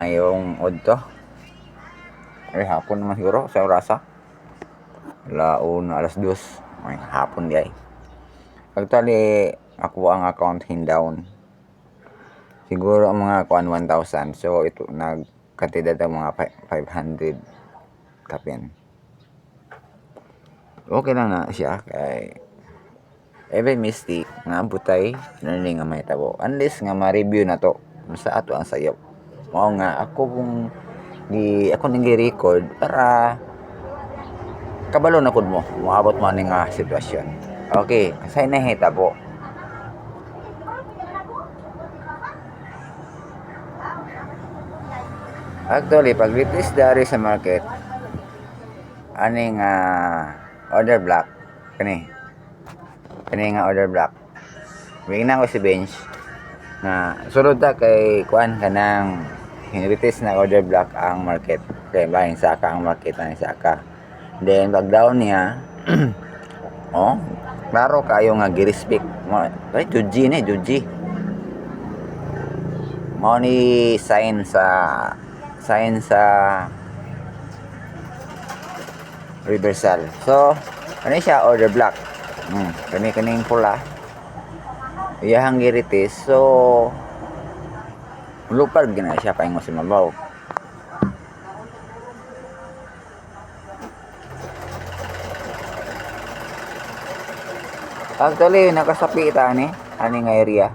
Ngayong odto, ay hapon naman siguro sa orasa. Alas 2, ay hapon di ay. Actually, ako ang account hindown. Siguro ang mga kuan 1,000. So ito nagkantidad ang mga 500 kapin. Okay lang na siya kay every mistake nga butay nani nga mahitabo. Unless nga ma-review na to sa ato ang sayop. Mao nga ako kung ako nang gi-record para kabalo na pud mo moabot man ning sitwasyon. Okay, say nahitabo. Actually, pag replace dari sa market, aning order block kani nga order block. Wingnan ko si bench na sulod ta kay kuan kanang hinritis na order block ang market. Kay bahin sa ka ang market na sa ka. Then pag down niya oh, klaro kayo nga gi-respect mo. Ay Juji ni Juji. Mao ni sign sa reversal. So, ano siya order block. Kaning pula. Iyahang giritis. So, lupag gina siya paingon sa mabaw. Actually, nakasapi ita ani nga area.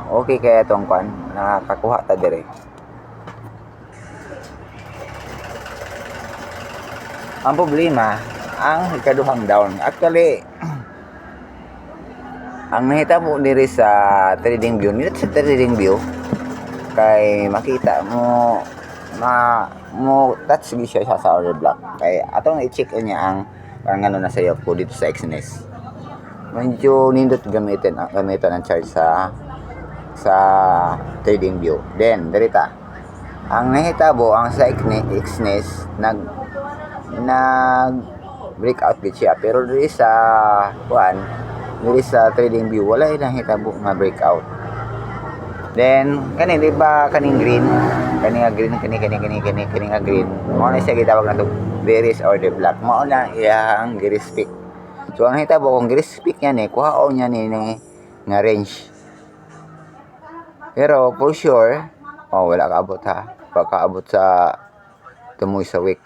Okay kaya tong kwan, nakakuha ta dire. Ang problema, ang ikaduhang down. Actually, ang nahitabo diri sa trading view, nila sa trading view, kay makita mo touch gi siya sa order block. Kay atong i-check niya ang ano na sayop ko dito sa XNS. Medyo nindot gamitin ang charge sa trading view. Then dirita ang nahitabo ang sa XNS nag breakout gid siya, pero diri sa trading view wala ilang hitabo nga breakout. Then kani di ba kaning green nga green mao na siya gitawag nato bearish order block. Mao na iyang gi-respect. So ang hitabo kung gi-respect niya ni kuhaon niya ni nga range. Pero for sure wala ka abot ha. Pagkaabot sa tumoy sa week.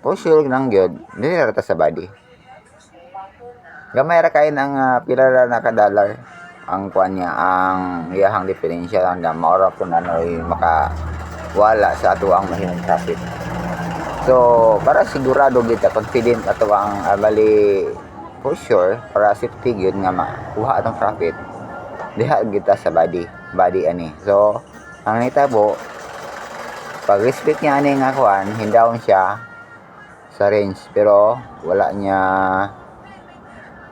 For sure nang gyud dili ra ta sa body. Gamay ra kay nang pila ra na ka dollar ang kuan niya, ang iyahang diferensya lang na maura po na makawala sa ato ang mahimong profit. So para sigurado kita confident ato ang bali for sure para safety gyud nga makuha atong profit diha kita sa body ani. So ang nitabo pag respect niya ani nga kuan hindawon siya sa range pero wala niya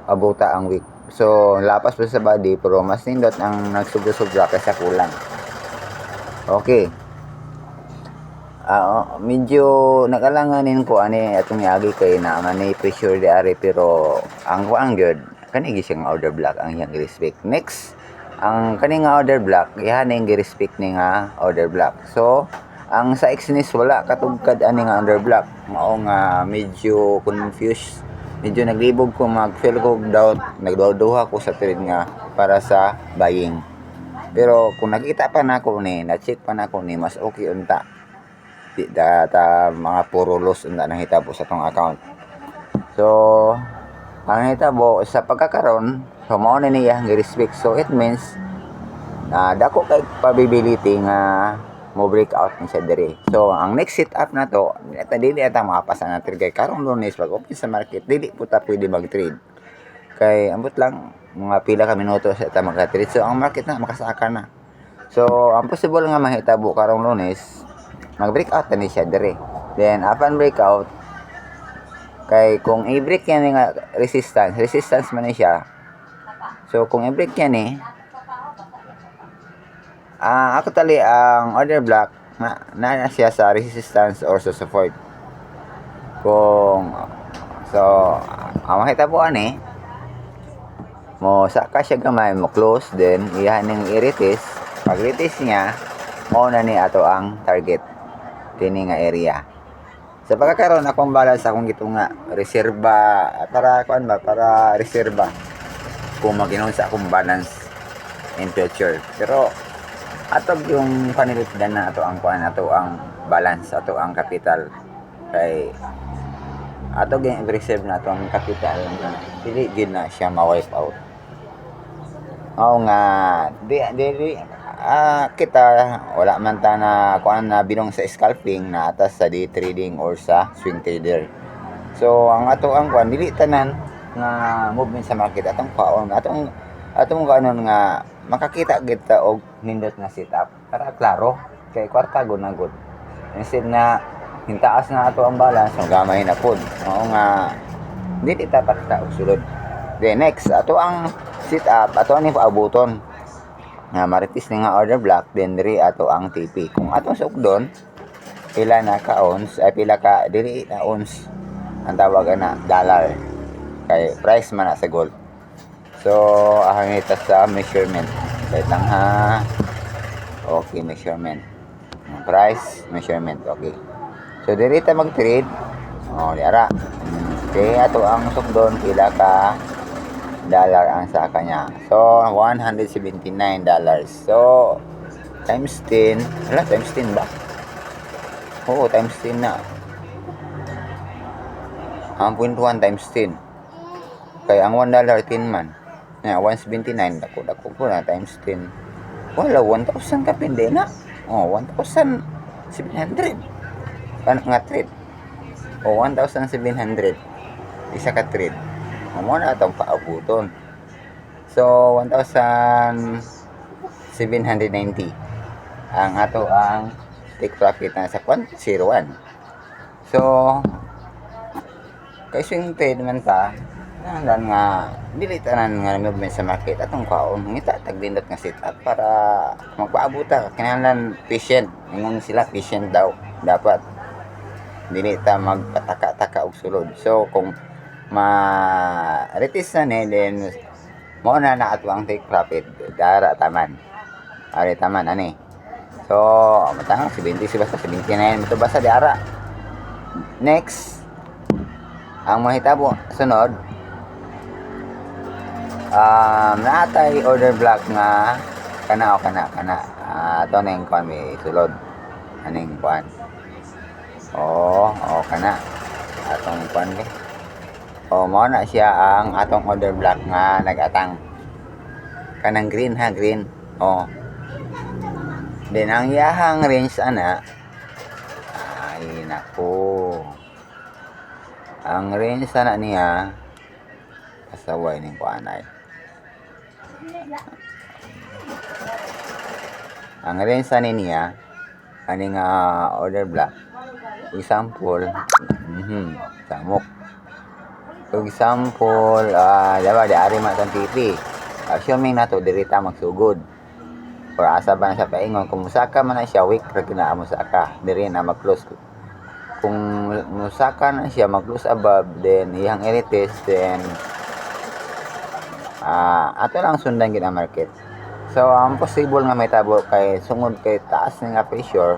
abuta ang week. So lapas pa sa body pero mas nindot ang nagsubra-subra kaysa kulang. Okay. Medyo nakalanganin ko ani atong iagi kay na man pressure di ari pero ang kuan gyud kani gi siyang order block ang iyang respect. Next ang kani nga order block iha ning gi-respect ni nga order block. So ang sa XNS wala katugkad ani nga order block. Mao nga medyo confused, medyo naglibog ko, mag-feel ko doubt, nagduduha ko sa trade nga para sa buying. Pero kung nakita pa nako ni, na-check pa nako ni, mas okay unta. Di data mga puro loss unta nang hitabo sa tong account. So ang hitabo sa pagkakaron, so mao na niya gi-respect. So it means dako kay probability nga mo breakout ni siya diri. So ang next setup na to, dili ata makapasa na trade kay karong Lunes pag open sa market, dili po ta pwede mag-trade. Kay ambot lang mga pila ka minuto sa ta mag-trade. So ang market na makasaka na. So ang possible nga mahitabo karong Lunes, mag-breakout na ni siya diri. Then upon breakout, kay kung i-break yan nga resistance man ni siya. So kung i-break yan ako tali ang order block na siya sa resistance or sa support. Kung so ang makita po mo saka siya gamay mo close, then iyan ning iritis. Pag iritis niya mao na ni ato ang target kini nga area. Sa pagkakaroon akong balance akong gitunga reserba para kuan ba para reserba kung maginon sa akong balance in future. Pero atog yung panilipdan na ato ang kuan ato ang balance ato ang capital kay atog yung reserve na ato ang capital dili gid na siya ma-wipe out. Oo nga di kita wala man ta na kuan na binong sa scalping na atas sa day trading or sa swing trader. So ang ato ang kuan dili tanan nga movement sa market atong paon atong kanon nga makakita gid ta og nindot nga setup para klaro kay kwarta gud na gud. Instead na hintaas na ato ang balance gamay na pud. Oo nga dili ta pakita og sulod. Then next ato ang setup ato ni paabuton nga maritis ni nga order block then diri ato ang TP. Kung atong sukdon pila na ka ounce ay pila ka dili na ounce ang tawag na dollar kay price man na sa gold. So ahang ita sa measurement wait lang ha. Okay, measurement price measurement okay. So diri ta mag trade diara okay ato ang sukdon pila ka dollar ang sa kanya. So, $179. So, times 10. Wala, times 10 ba? Oo, times 10 na. Ang 0.1 times 10. Kaya ang $1 10 man. 179. Dako po na times 10. Wala, 1,000 ka pindi na. 1,700. Paano nga trade? 1,700. Isa ka trade. Mo na atong paabuton. So 1,790 ang ato ang take profit na sa 0.01. So kay swing trade man ta nan nga dili tanan nga movement sa market atong kaon ngita tagdindot nga setup para magpaabot ta kinahanglan patient ingon sila patient daw dapat dili ta magpataka-taka og sulod. So kung ma-retis na ni then mo na ato ang take profit dara taman ari taman ani. So matang 70 basta 79 ito basta diara. Next ang mahitabo sunod naatay order block nga kana ato ning kuan may sulod aning kuan kana atong kuan mao na siya ang atong order block nga nagatang kanang green ha green then ang iyahang range ana ay nako ang range ana niya kasaway ning kuanay ang range ani niya aning order block example samok. For example, diba, di ari man TV. Assuming na to, diri ta magsugod. Or asa ba na siya paingon. Kung musaka man na siya, weak, na musaka. Diri na mag-close. Kung musaka na siya, mag-close above, then iyang iritis, then ato lang sundan gina market. So, ang possible nga may tabo kay sungod kay taas nga pressure,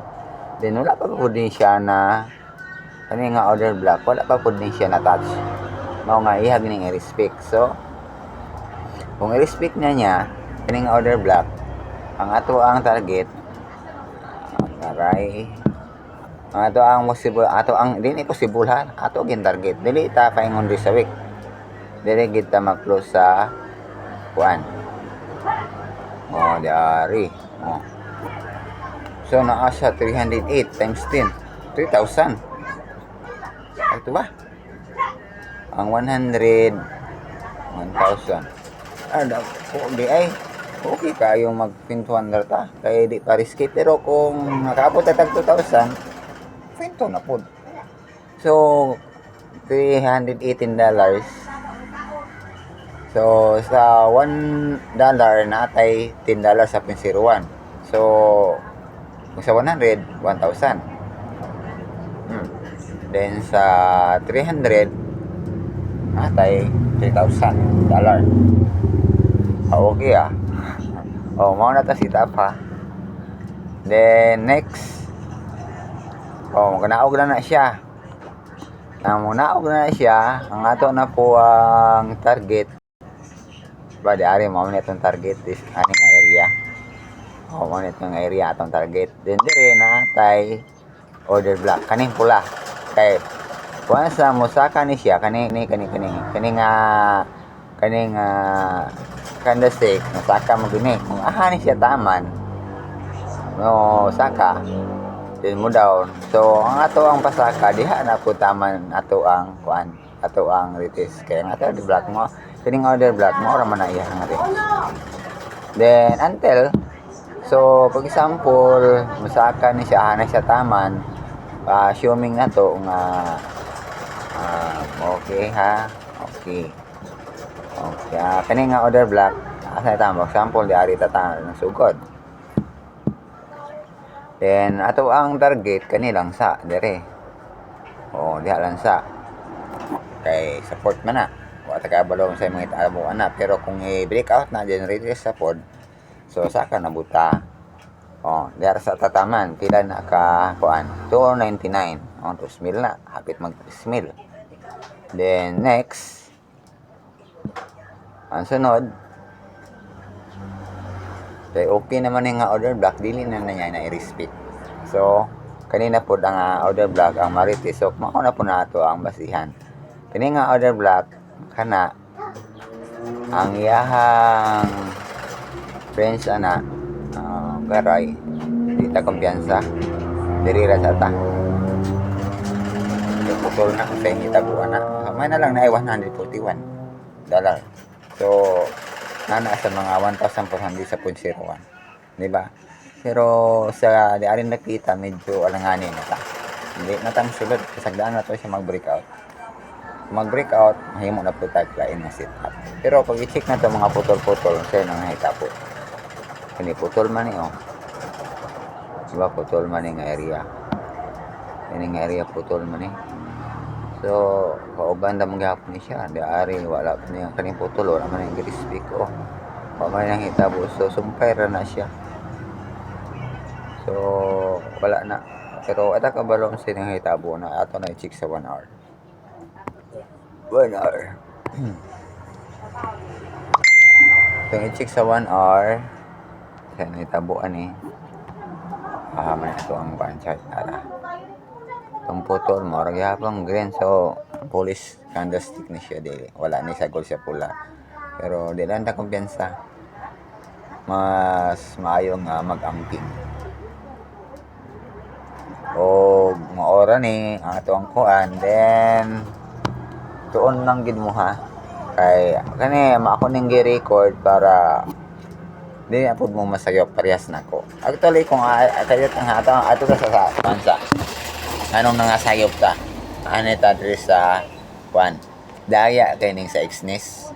then wala pa po din siya na kani nga order block, wala pa po din siya na touch. Mao nga ihag ning i-respect. So kung i-respect niya kining order block ang ato ang target aray ato ang possible ato ang dili possible ha ato gin target dili ta paingon sa week dili gid ta mag-close sa kuan diari so naa siya 308 times 10 3,000 ito ba ang 100 1,000 di ay okay kayo magpintuan ta kaya di pa risky pero kung nakabot na tag 2,000 pinto na po so $318 so sa $1 natay $10 sa 0.01 so kung sa 100 1,000 then sa 300 natay $3,000 okay mao na ta setup ha Then next, naog na siya. Naog na siya, ang ato na po ang target. Ba, di ari mo itong target is aning area. Mo itong area atong target. Then dire na tay order block kaning pula. Kay once na musaka ni siya kaning candlestick musaka mo gini. Kung aha ni siya taman no saka din mo down. So ang ato ang pasaka diha na po taman ato ang kuan, ato ang ritis. Kaya nga ato block mo kining order block mo ora man na iya nga rin. Then until so pag example musaka ni siya aha na siya taman, assuming na to nga okay ha. Okay. Kani nga order block asa tama example di ari tata ng sugod. Then ato ang target kanilang sa dire. Diha lang sa. Kay support man na. Wa ta kabalong sa mga itabuan na pero kung i-break out na generator support so saka na buta. Diha sa tataman pila na ka kuan 299. 2,000 na hapit mag 3,000. Then next ang sunod okay naman yung order block dili na niya na i-respect. So kanina po ang order block ang marites so mao na po nato ang basihan. Kini nga order block kana ang iyahang friends ana garay di ta kumpiyansa diri ra sa ta. Putol na sa itaguan na. May na lang na $141. So nana sa mga 1,400 sa 0.01, di ba? Pero sa di arin nakita medyo alanganin na ta. Hindi na tang sulod kasagdaan na to siya mag-breakout. Mag-breakout, mahimo na po tayo lain na setup. Pero pag i-check na to mga putol-putol, sa'yo nang hitabo. Kani putol man eh, diba putol man nga area. Ini nga area putol man eh. So, kauban na mangyapon ni siya. Di ari, wala pa niya kaning putol. Wala man yung grispeak. Pamay nang hitabo. So, sumpay na siya. So, wala na. Pero, ata kabalong siya ng hitabo na ato na i-check sa 1 hour. 1 hour. Itong i-check sa 1 hour, kaya na hitabuan eh. Man ito ang banchart. Itong putol, marag yapang green. So, polish candlestick na siya dili. Wala ni sa gold siya pula. Pero, di lang ta kumpiyansa. Mas maayong mag-amping. O, maora ni, ang ito ang kuan. Then, tuon lang gid mo ha. Kay, kani, ako ning gi-record para di na po mo masayop parehas na ko. Actually, kung kayot ang ato sa bansa. Anong nangasayop ta? Ano ta diri sa kuan? Daya kay ning sa Exnes.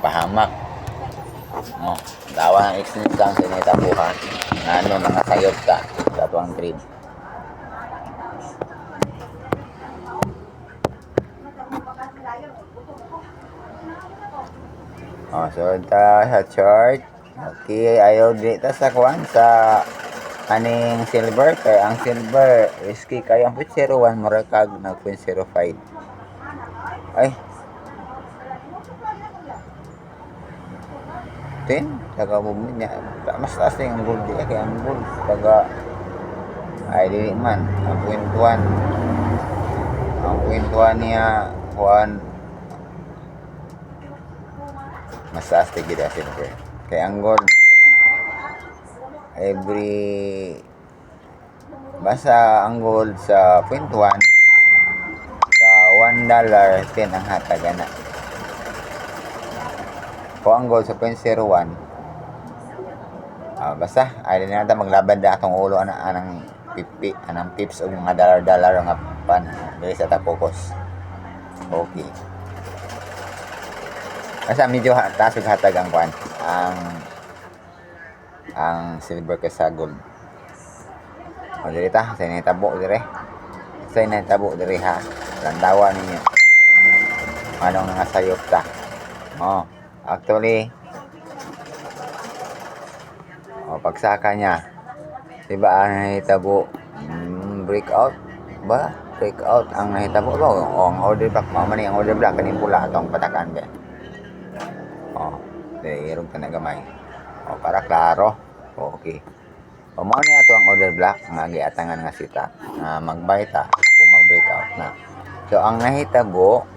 Pahamak. Dawa ng Exnes lang sa inita buha. Ano nangasayop ta sa tuang trade. So ta sa chart. Okay, ayaw dito sa kuan sa aning silver kay ang silver risky kay ang 0.01 morakag na 0.05 ay 10 taga movement niya mas taas na yung gold kaya ang gold taga ay dili man ang 0.1 niya kuan mas taas tigid ang silver kay ang gold basta ang gold sa 0.1 sa $1 10 ang hataga na. Kung ang gold sa 0.01 basta ay na natin maglaban na atong ulo anang pips o mga dollar nga pan dili sa tapokos. Okay. Basta medyo taas og hatag ang kwan ang silver kaysa gold. Diri ta, sa initabo dire. Sa initabo dire ha. Landawa ninyo. Anong nangasayop ta? Actually pagsaka niya Diba ang nahitabo? Breakout ba? Breakout ang nahitabo ba? O ang order block mo man ang order block kaning pula atong patakan ba. Irog ta na gamay. Para klaro. Okay. O mao ni ato ang order block nga giatangan nga sita. Mag-buy ta kung mag-breakout na. So ang nahitabo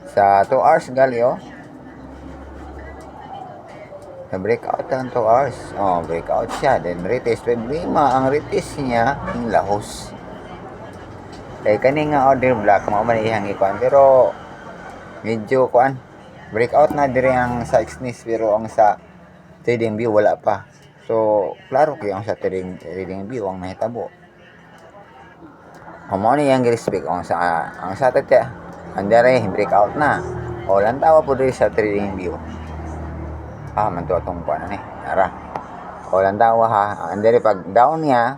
sa 2 hours galio na breakout ang 2 hours. Breakout siya. Then retest. Problema, ang retest niya yung lahos. Kani nga order block, mao man ihang ikuan. Pero, medyo kuan. Breakout na dire ang sa XNIS, pero ang sa trading view wala pa. So, klaro kayo ang sa trading view ang nahitabo. Mao ni yang respect ang sa tatya. Andere breakout na. Lang tawa po dire sa trading view. Man to atong kuan ni. Ara. Lang tawa ha. Andere pag down niya,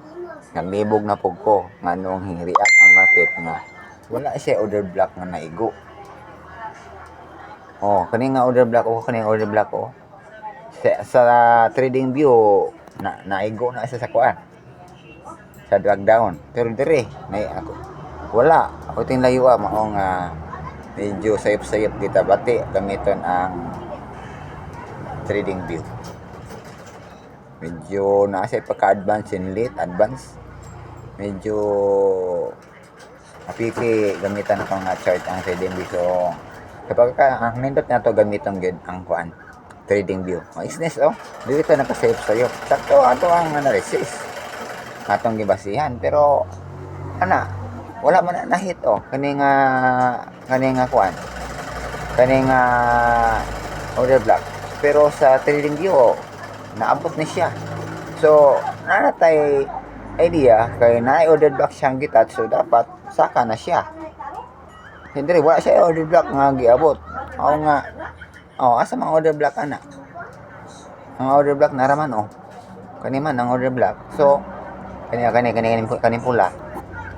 naglibog na pug ko nganong react ang market nga wala siya order block nga naigo. Kani nga order block sa trading view naigo na siya sa kuan. Sa drag down. Pero dire ako wala. Ako ting layo mao nga medyo sayop-sayop kita bati gamiton ang trading view. Medyo nasa pagka-advance in late advance. Medyo apiki gamitan ko nga chart ang trading view. So kapag ang nindot na to gamiton gyud ang kuan trading view. Business dito nakasayop-sayop. Sakto ato ang analysis. Atong gibasihan pero wala man na hit kani nga kuan. Kani nga order block. Pero sa trading view naabot na siya. So nanatay idea kay na-order block siyang gitat, so dapat saka na siya. Hindi wala siya order block nga giabot. Asa mga order block ana? Ang order block naraman kani man ang order block. So kani pula.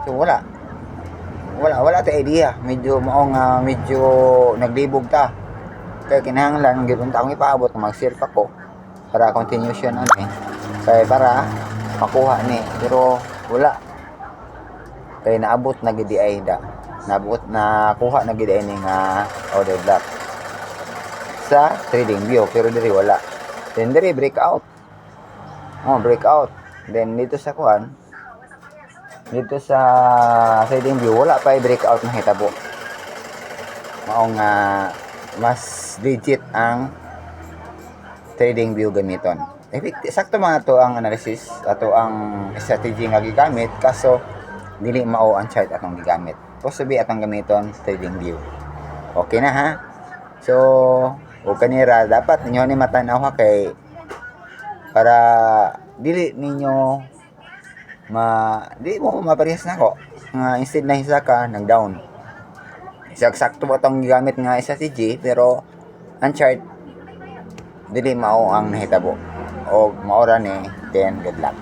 So wala ta idea. Medyo medyo naglibog ta. Kaya kinahanglan gyud unta akong ipaabot mag-share pa ko para continuation kay para makuha ni, pero wala kay naabot na gid ay nakuha na gid ay ning order block sa trading view, pero diri wala. Then diri breakout then dito sa trading view wala pa breakout na hitabo. Mao nga mas legit ang trading view gamiton. Sakto man ato ang analysis, ato ang strategy nga gigamit, kaso dili mao ang chart atong gigamit. Possibly atong gamiton trading view. Okay na ha? So, kanira dapat ninyo ni matanaw kay para dili ninyo di mo maparehas nako nga instead na hisa ka nag down. Sakto ba itong gigamit nga strategy, pero ang chart dili mao ang nahitabo o maora ni then good luck.